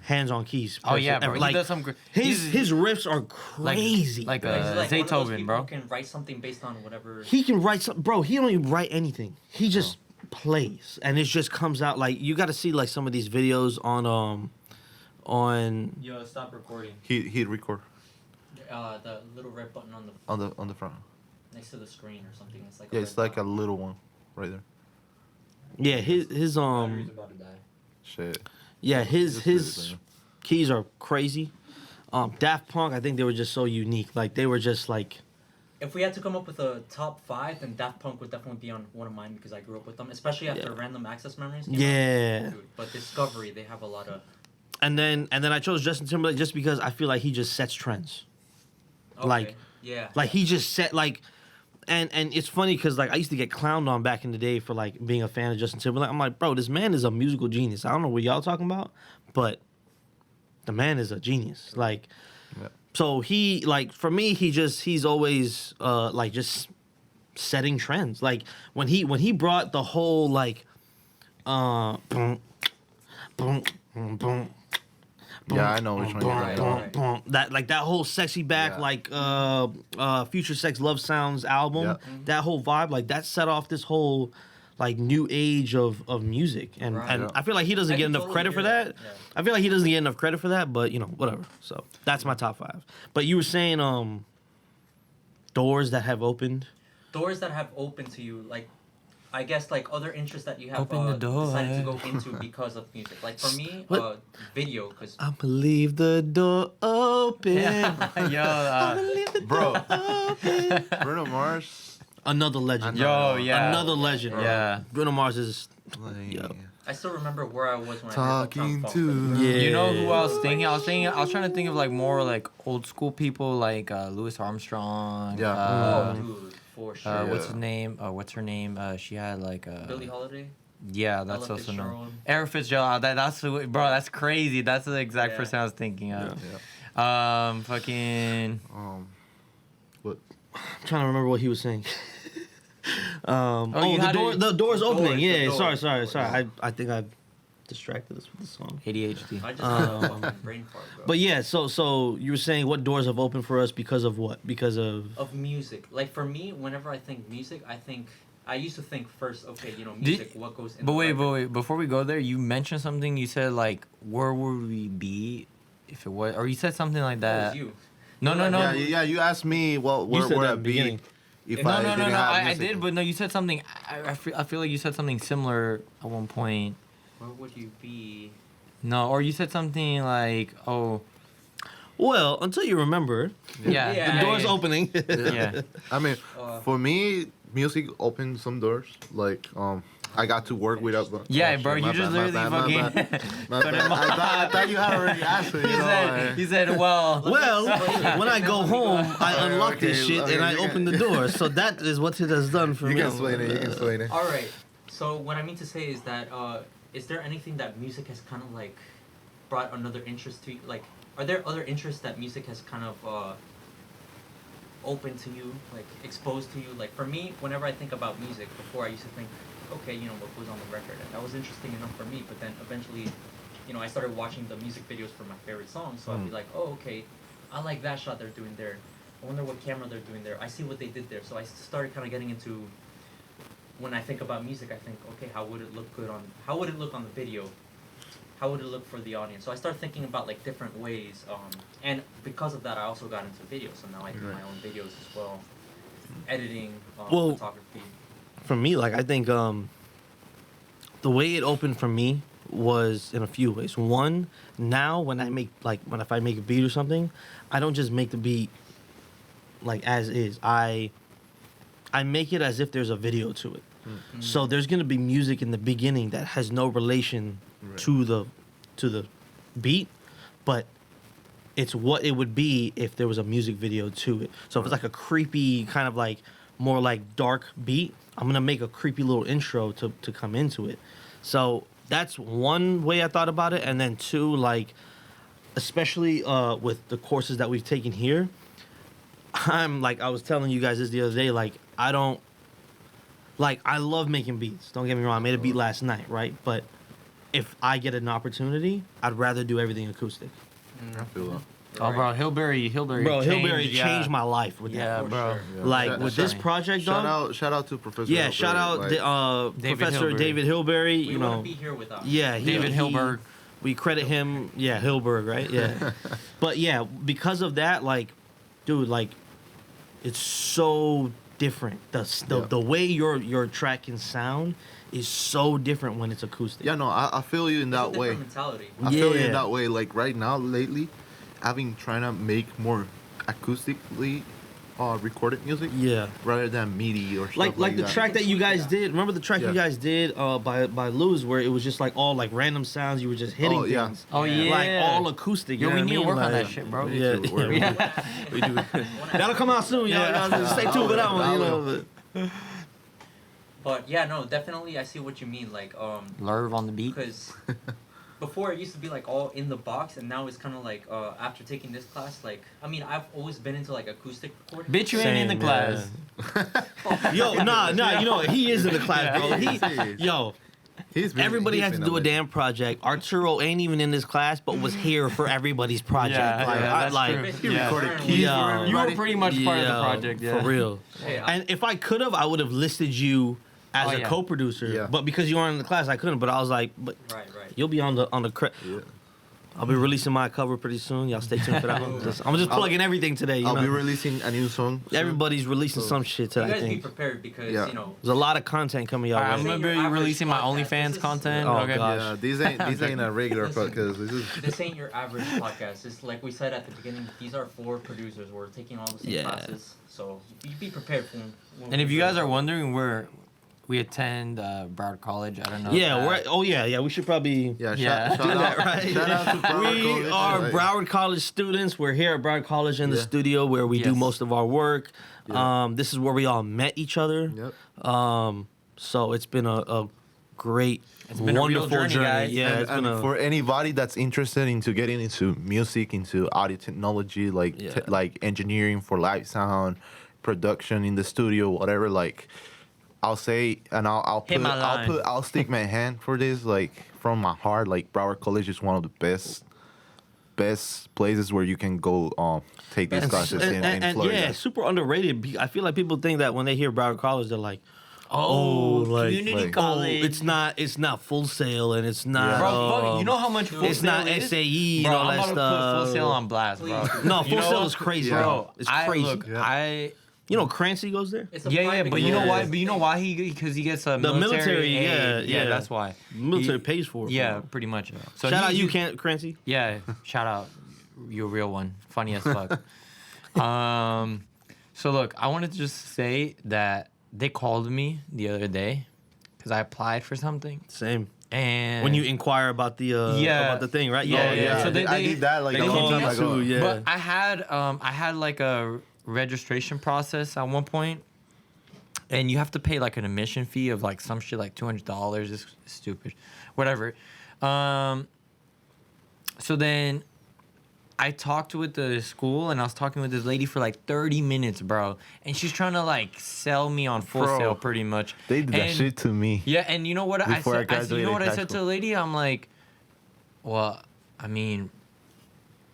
hands on keys. Oh yeah, bro. Like, he does some. His riffs are crazy. Like Like Zaytoven, bro. Can write something based on whatever. He can write some, bro. He don't even write anything. He just plays, and it just comes out. Like, you got to see like some of these videos on. Yo, stop recording. He'd record The little red button on on the front. next to the screen or something. It's like Yeah, it's like a little one right there. Yeah, his Battery's about to die. Shit. yeah his Just his listen. keys are crazy. Daft Punk, I think they were just so unique. Like, they were just like. If we had to come up with a top 5, then Daft Punk would definitely be on one of mine because I grew up with them, especially after Random Access Memories. Yeah. Dude, but Discovery, they have a lot of. And then I chose Justin Timberlake just because I feel like he just sets trends. Okay. Like, yeah. Like, he just set like, and it's funny because like I used to get clowned on back in the day for like being a fan of Justin Timberlake. I'm like, bro, this man is a musical genius. I don't know what y'all talking about, but the man is a genius. Like, so he like for me, he's always like just setting trends. Like when he brought the whole like, boom, boom, boom, boom. Yeah, I know which one you're Right, talking right. about. That whole sexy back Yeah. like Future Sex Love Sounds album, Yeah. that whole vibe, like that set off this whole like new age of music, and Right. and Yeah. I feel like he doesn't I get can enough totally credit for hear that. that. Yeah. I feel like he doesn't get enough credit for that, but you know, whatever. So that's my top 5. But you were saying doors that have opened. Doors that have opened to you, like, I guess, like, other interests that you have Open the door. decided to go into because of music. Like, for me, What? video, because... I'ma leave the door open. Yo, Bro, Bruno Mars. Another legend. Yo, yeah. Another legend. Yeah. Bruno Mars is. Like, Yo. I still remember where I was when Talking I heard to- Uptown Funk. Yeah. You know who I was thinking? I was trying to think of like more like old school people like Louis Armstrong. Yeah. Oh, dude, for sure. What's Yeah. his name? What's her name? She had like Billie Holiday? Yeah, that's Ella also known. Fitzgerald. Eric Fitzgerald. That's bro. That's crazy. That's the exact Yeah. person I was thinking of. Yeah. Fucking. What? I'm trying to remember what he was saying. you had it- the door's the opening. doors, Yeah, the doors. sorry. I think I distracted us with the song. ADHD. I just brain fart, bro. But yeah, so you were saying what doors have opened for us because of what? Because of Music. Like, for me, whenever I think music, I used to think first, okay, you know, music, what goes in But the wait, record. before we go there, you mentioned something. You said like, where would we be if it was, or you said something like That was that. you. No. Yeah, you asked me where said that I'd at the be beginning. if No, I No, didn't have I music. did, but no, you said something. I feel like you said something similar at one point. Where would you be? No, or you said something like, oh, well, until you remember, yeah, Yeah. the door's yeah. opening. Yeah. I mean, Uh, for me, music opened some doors. Like, I got to work with. Yeah, oh, bro, shit, you my just bad, literally my bad, fucking. my bad. I thought you had already asked it. He said, well, Well, when I go home, I Alright, unlock okay, this shit okay, and I you can- open the door. So that is what it has done for You me. can explain it. You can explain it. all right. So what I mean to say is that, is there anything that music has kind of like brought another interest to you? Like, are there other interests that music has kind of opened to you, like exposed to you? Like for me, whenever I think about music, before I used to think, okay, you know, what goes on the record, and that was interesting enough for me. But then eventually, you know, I started watching the music videos for my favorite songs, so I'd be like, oh, okay, I like that shot they're doing there. I wonder what camera they're doing there. I see what they did there. So I started kind of getting into. When I think about music, I think, okay, how would it look how would it look on the video? How would it look for the audience? So I started thinking about like different ways, and because of that, I also got into video. So now I do my own videos as well, editing, Well, photography. For me, like I think the way it opened for me was in a few ways. One, now when I make if I make a beat or something, I don't just make the beat like as is. I make it as if there's a video to it. Mm-hmm. So there's gonna be music in the beginning that has no relation to the beat, but it's what it would be if there was a music video to it. So if it's like a creepy kind of like more like dark beat, I'm gonna make a creepy little intro to come into it. So that's one way I thought about it, and then two, like especially with the courses that we've taken here, I'm like I was telling you guys this the other day, like I love making beats. Don't get me wrong, I made a beat last night, right? But if I get an opportunity, I'd rather do everything acoustic. I feel that. Oh, bro, Hillberry Bro, Hillberry changed my life with Yeah, that. bro. Yeah. Like Shout- with this shout- project, though. Shout out to Professor. Yeah, Hilberry, shout out like, David Professor Hilberry. David Hillberry. We You wouldn't know, be here without. yeah, David Hilberg. We credit him. Yeah, Hilberg, right? Yeah. But yeah, because of that, like, dude, like, it's so different. The way your track can sound is so different when it's acoustic. Yeah, no, I feel you in It's a that different way. mentality. I feel you Yeah. in that way. Like right now, lately, trying to make more acoustically recorded music Yeah. rather than MIDI or stuff Like the that. track that you guys did. Remember the track Yeah. you guys did by Luz, where it was just like all like random sounds. You were just hitting Oh, yeah. things. Oh, yeah. Like all acoustic. Yo, you know we what need I to mean? work on Like, that shit, bro. Yeah, Me too. We're- we do. That'll come out soon, y'all. Yeah. Y'all stay tuned for that one. You know. But, But yeah, no, definitely, I see what you mean. Like, Lurv on the beat. because before it used to be like all in the box, and now it's kind of like after taking this class, like, I mean, I've always been into like acoustic recording. Bitch, you ain't in the Same, class. Yo, nah, you know what? He is in the class, bro. Yo, everybody has to do a damn project. Arturo ain't even in this class, but was here for everybody's project. Yeah, like, yeah, I, that's like, true. Basically Yeah. recording Keys with- Yeah. You were pretty much part of the Yo, project, yeah. for real. Hey, And if I could have, I would have listed you as Oh, a yeah. co-producer. Yeah. But because you weren't in the class, I couldn't. But I was like, but right. you'll be on the Yeah. I'll be releasing my cover pretty soon. Y'all stay tuned for that one. I'm just plugging everything today. You I'll know, be releasing a new song. soon. everybody's releasing some shit You today. I guys be think prepared because Yeah. you know. there's a lot of content coming y'all. Alright, I'm way. gonna Your be average releasing my podcast. OnlyFans This is- content. Oh, okay. God. Yeah, these ain't a regular Listen. podcast. This is This ain't your average podcast. It's like we said at the beginning. These are 4 producers. We're taking all the same Yeah. classes, so you be prepared for. And if you guys are wondering where we attend Broward College, I don't know. Yeah, if we're, yeah. We should probably yeah. Yeah. Shout do out, that, right? shout out to Broward We College, are like- Broward College students. We're here at Broward College in the Yeah. studio where we do Yes. most of our work. Yeah. This is where we all met each other. Yep. So it's been a great, It's been a real wonderful journey, guys. Yeah, and, it's been and a for anybody that's interested into getting into music, into audio technology, like Yeah. like engineering for live sound, production in the studio, whatever. Like, I'll say, and I'll Hit put, my line. I'll stick my hand for this, like from my heart. Like Broward College is one of the best places where you can go take these And- classes in and Florida. yeah, super underrated. I feel like people think that when they hear Broward College, they're like, Oh, like- community like- college. it's not Full Sail and it's not. Bro, fuck, um, you know how much Full it's Sail not is? SAE Bro, and all I'm that about to stuff. put Full Sail on blast, bro. Please. No, You Full know Sail what? is crazy, Yeah. bro. It's crazy. Look, Yeah. You know, Crancy goes there. It's a Yeah, private but you know Yeah. why? But you know why because he gets a military, aid. yeah. that's why. Military He- pays for it. Yeah, bro. pretty much. So Shout out he- you, Crancy. Yeah, shout out. You're a real one. Funny as fuck. So look, I wanted to just say that they called me the other day because I applied for something, Same. and When you inquire about the about the thing, right? Yeah, Oh, yeah. So I did that like they a long hit me time up ago. too, yeah. But I had like a registration process at one point, and you have to pay like an admission fee of like some shit like $200. It's stupid, whatever. So then I talked with the school, and I was talking with this lady for like 30 minutes, bro, and she's trying to like sell me on Full Bro, Sail pretty much. They did that And- shit to me. Yeah, and you know what I Before I said? You know graduated what I high said to school. the lady? I'm like, well, I mean,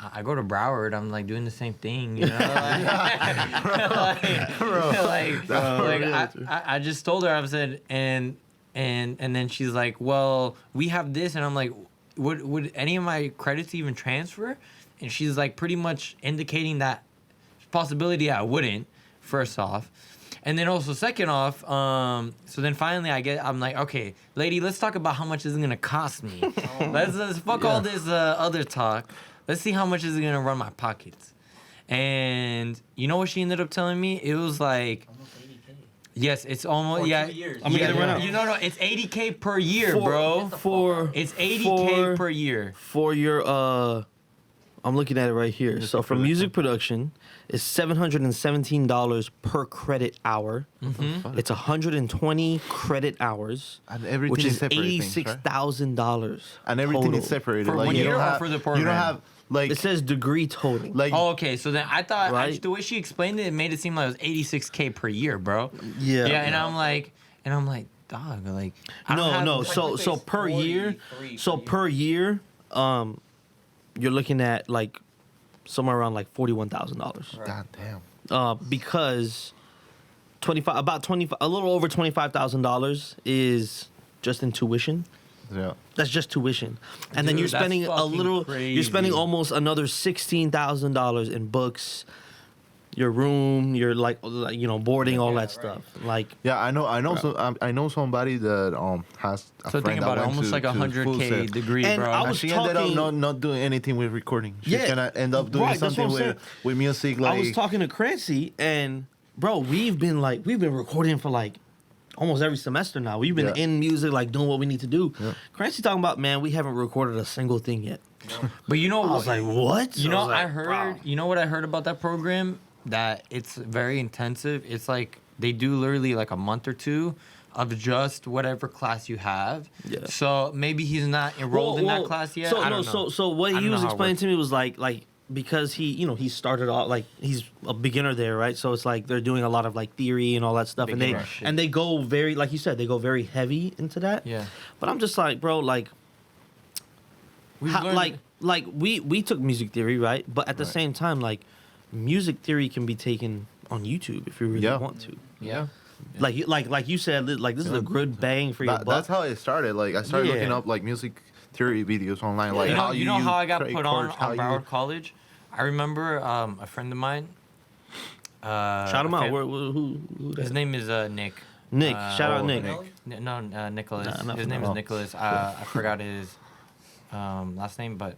I go to Broward. I'm like doing the same thing, you know. I just told her. I said, and then she's like, well, we have this, and I'm like, would any of my credits even transfer? And she's like, pretty much indicating that possibility I wouldn't. First off. And then also, second off, so then finally I'm like, okay, lady, let's talk about how much this is gonna cost me. Let's fuck all this other talk. Let's see how much is it gonna run my pockets. And you know what she ended up telling me? It was like, Almost 80K. yes, it's almost, For yeah. 2 years. I'm gonna get it right now. You know, no, it's 80K per year, bro. For It's 80K for- per year. for your I'm looking at it right here. So for music production, it's $717 per credit hour. Mm-hmm. It's 120 credit hours, And everything which is is separating, right? $86,000. And everything total. is separated. For like one you year don't or have, for the You program? don't have like It says degree total. like Oh, okay. So then I thought Right? the way she explained it, it made it seem like it was 86K per year, bro. Yeah. Yeah, and I'm like, dog, like I don't have- No. It's So like so per year, 43 so per year, you're looking at like somewhere around like $41,000. Right. God damn. Because a little over $25,000 is just in tuition. Yeah. That's just tuition, and then Dude, you're that's spending a fucking little. You're spending crazy. almost another $16,000 in books, your room, your boarding, all Yeah, that right. stuff. Like, Yeah, I know. So I know somebody that has a So friend think that about it, went almost to, like to Full $100K Sail. degree, And bro. I And was she ended up talking- not doing anything with recording. She's Yeah. gonna end up doing Right, that's something what I'm with music. Like I was talking to Crancy, and bro, we've been recording for like almost every semester now. We've been Yeah. in music, like doing what we need to do. Yeah. Crancy talking about, man, we haven't recorded a single thing yet. But you know I was like, what? You know, was like, I heard. bro. You know what I heard about that program? That it's very intensive. It's like they do literally like a month or two of just whatever class you have. Yeah. So maybe he's not enrolled in that class yet. So I don't know. So what I he don't was know how it explaining works. to me was like because he started off like he's a beginner there, right? So it's like they're doing a lot of like theory and all that stuff, Beginner and shit. they go very, like you said, they go very heavy into that. Yeah. But I'm just like, bro, like We've how, learned- like we took music theory, right? But at the Right. same time, like music theory can be taken on YouTube if you really Yeah. want to. Yeah. Like you said, like this is a good bang for your buck. that's how it started. Like I started Yeah. looking up like music theory videos online. Like you know, how you know use how I got credit put on cards, how you- Broward College? I remember a friend of mine. Shout him a out. fam- who His that? name is Nick. Nick. Shout out oh, Nick. Nick. No, Nicholas. Nah, not His for name now. is Nicholas. I forgot his last name, but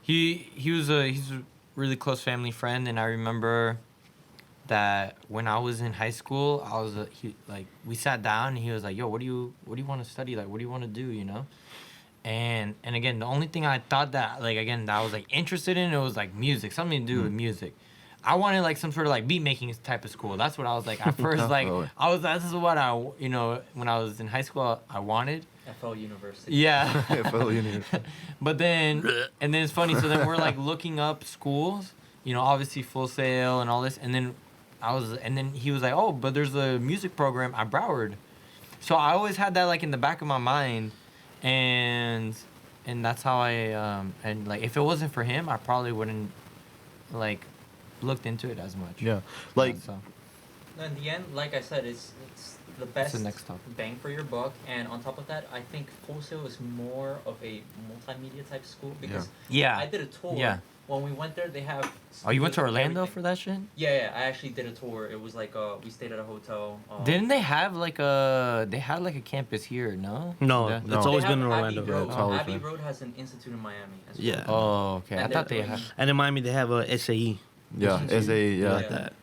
he's a really close family friend, and I remember that when I was in high school, I was we sat down and he was like, "Yo, what do you want to study? Like, what do you want to do? You know?" And again, the only thing I thought that that I was like interested in, it was like music, something to do with music. I wanted like some sort of like beat making type of school. That's what I was like at first. Like this is what I when I was in high school I wanted. FL University. Yeah. FL University. But then it's funny. So then we're like looking up schools, obviously Full Sail and all this, and then he was like, oh, but there's a music program at Broward. So I always had that like in the back of my mind, and that's how I and like if it wasn't for him, I probably wouldn't like looked into it as much. Yeah, like So In the end, like I said, it's the best the next topic? bang for your buck, and on top of that, I think Full Sail is more of a multimedia type school because yeah. I did a tour. Yeah. When we went there, they have. Oh, you went to everything. Orlando for that shit? Yeah, I actually did a tour. It was like we stayed at a hotel. Didn't they have like a campus here? No. No, Yeah. it's No. always They been in have Orlando. Abbey right? Road. It's always Abbey been. Road has an institute in Miami as well. Yeah. Oh, okay. I And thought then- they had. And in Miami, they have a SAE. yeah, as a Like Yeah. that.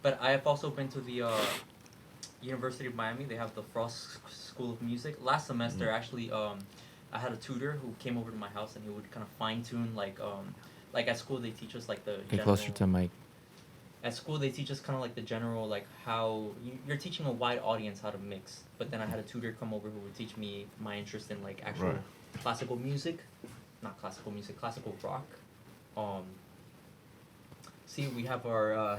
But I have also been to the University of Miami. They have the Frost School of Music. Last semester, actually, I had a tutor who came over to my house and he would kind of fine tune like at school they teach us like the. Get closer to Mike. At school they teach us kind of like the general like how you're teaching a wide audience how to mix. But then I had a tutor come over who would teach me my interest in like actual Right. classical music, not classical music, classical rock. See, we have our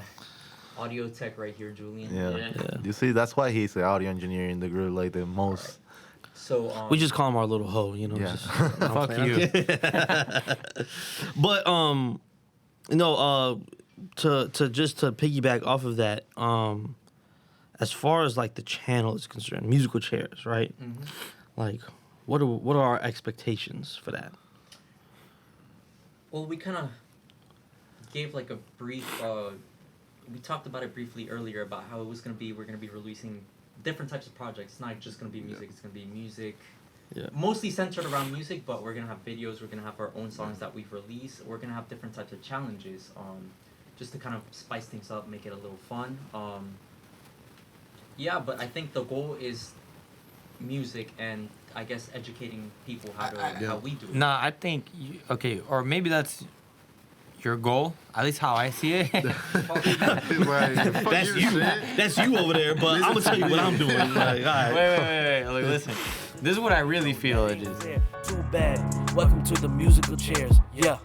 audio tech right here, Julian. yeah. Yeah. You see, that's why he's the audio engineer in the group, like the most. So We just call him our little hoe, Yeah. Just, Fuck you. But to piggyback off of that, as far as like the channel is concerned, musical chairs, right? Mhm. Like, what are our expectations for that? Well, we kind of gave like a brief. We talked about it briefly earlier about how it was gonna be. We're gonna be releasing different types of projects. It's not just gonna be music. It's gonna be music. Yeah. Mostly centered around music, but we're gonna have videos. We're gonna have our own songs that we've released. We're gonna have different types of challenges, just to kind of spice things up, make it a little fun. Yeah, but I think the goal is music and I guess educating people how we do it. Nah, I think okay, or maybe that's your goal. At least how I see it. That's you. That's you over there. But I'm gonna tell you what I'm doing. Like, all right. wait. Like, listen. This is what I really feel it is. Too bad. Welcome to the musical chairs. Yeah.